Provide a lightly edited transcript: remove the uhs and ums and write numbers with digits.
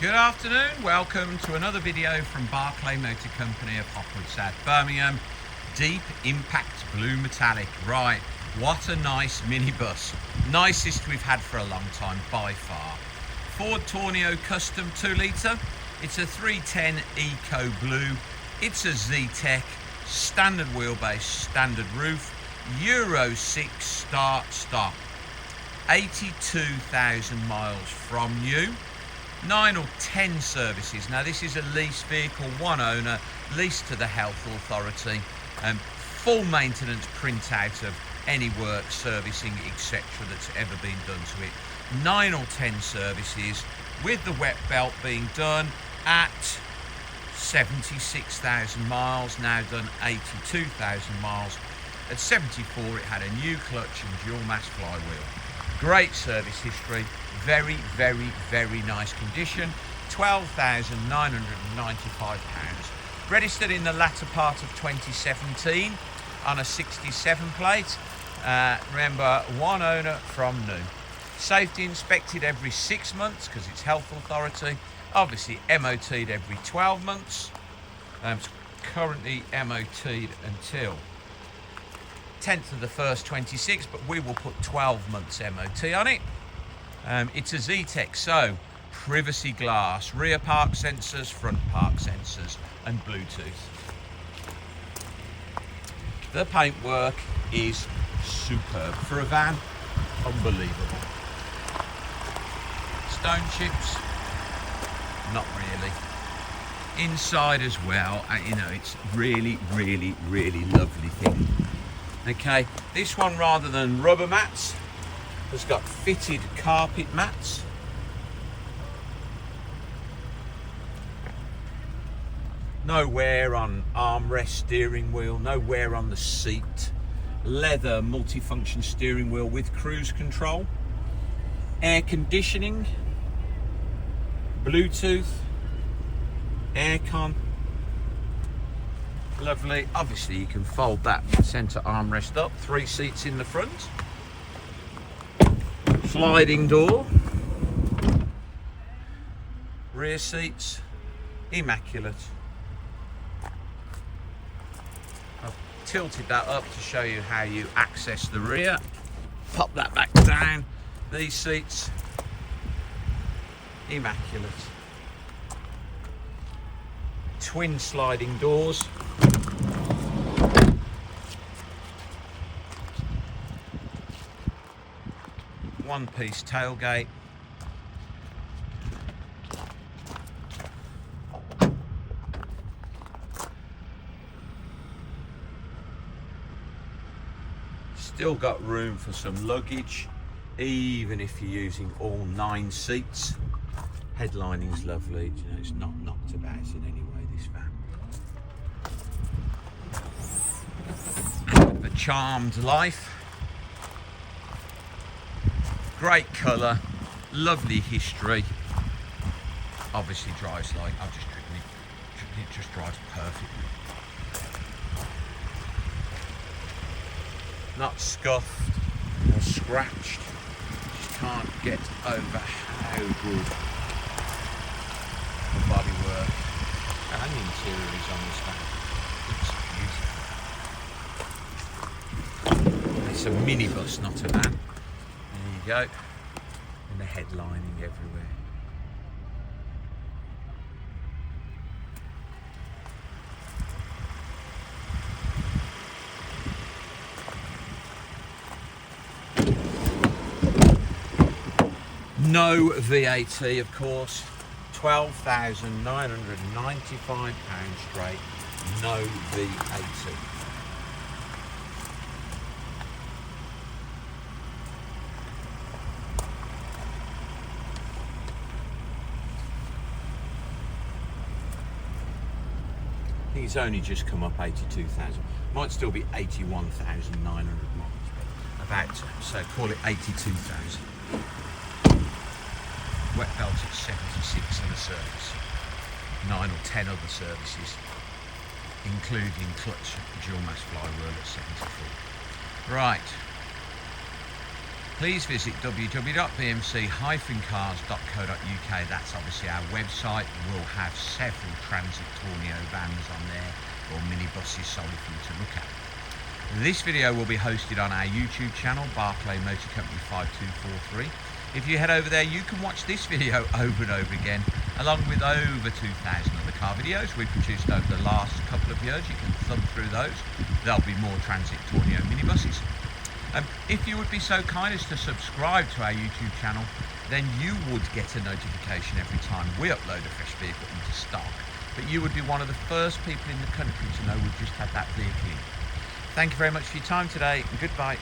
Good afternoon, welcome to another video from Barclay Motor Company of Hopwood, South Birmingham. Deep Impact Blue Metallic. Right, what a nice minibus. Nicest we've had for a long time by far. Ford Tourneo Custom 2 litre. It's a 310 EcoBlue. It's a Zetec, standard wheelbase, standard roof, Euro 6 start-stop. 82,000 miles from new. 9 or 10 services. Now this is a lease vehicle, one owner, leased to the health authority, full maintenance printout of any work, servicing, etc. that's ever been done to it. 9 or 10 services with the wet belt being done at 76,000 miles, now done 82,000 miles. At 74 it had a new clutch and dual mass flywheel. Great service history, very, very, very nice condition. £12,995. Registered in the latter part of 2017 on a 67 plate. Remember, one owner from new. Safety inspected every 6 months because it's health authority. Obviously MOT'd every 12 months. It's currently MOT'd until 10th of the 1st 26, but we will put 12 months MOT on it. It's a Zetec, so privacy glass, rear park sensors, front park sensors, and Bluetooth. The paintwork is superb for a van, unbelievable. Stone chips, not really. Inside as well, you know, it's really, really, really lovely thing. Okay, this one, rather than rubber mats, has got fitted carpet mats. No wear on armrest steering wheel, no wear on the seat. Leather multifunction steering wheel with cruise control. Air conditioning. Bluetooth. Aircon. Lovely. Obviously you can fold that centre armrest up. 3 seats in the front. Sliding door. Rear seats. Immaculate. I've tilted that up to show you how you access the rear. Pop that back down. These seats. Immaculate. Twin sliding doors. One-piece tailgate. Still got room for some luggage, even if you're using all 9 seats. Headlining's lovely, you know, it's not knocked about in any way, this van. A charmed life. Great colour, lovely history. Obviously drives like, I've just driven it, it just drives perfectly. Not scuffed or scratched, just can't get over how good the bodywork and the interior is on this van. It's beautiful. It's a minibus, not a van. There you go, and the headlining everywhere. No VAT, of course. £12,995 straight, no VAT. He's only just come up 82,000. Might still be 81,900 miles, but about, so call it 82,000. Wet belt at 76 on the service. 9 or 10 other services, including clutch dual mass flywheel at 74. Right. please visit www.bmc-cars.co.uk. That's obviously our website. We'll have several Transit Tourneo vans on there, or minibuses solely for you to look at. This video will be hosted on our YouTube channel, Barclay Motor Company 5243. If you head over there, you can watch this video over and over again, along with over 2,000 other car videos we've produced over the last couple of years. You can thumb through those. There'll be more Transit Tourneo minibuses. If you would be so kind as to subscribe to our YouTube channel, then you would get a notification every time we upload a fresh vehicle into stock. But you would be one of the first people in the country to know we've just had that vehicle in. Thank you very much for your time today, and goodbye.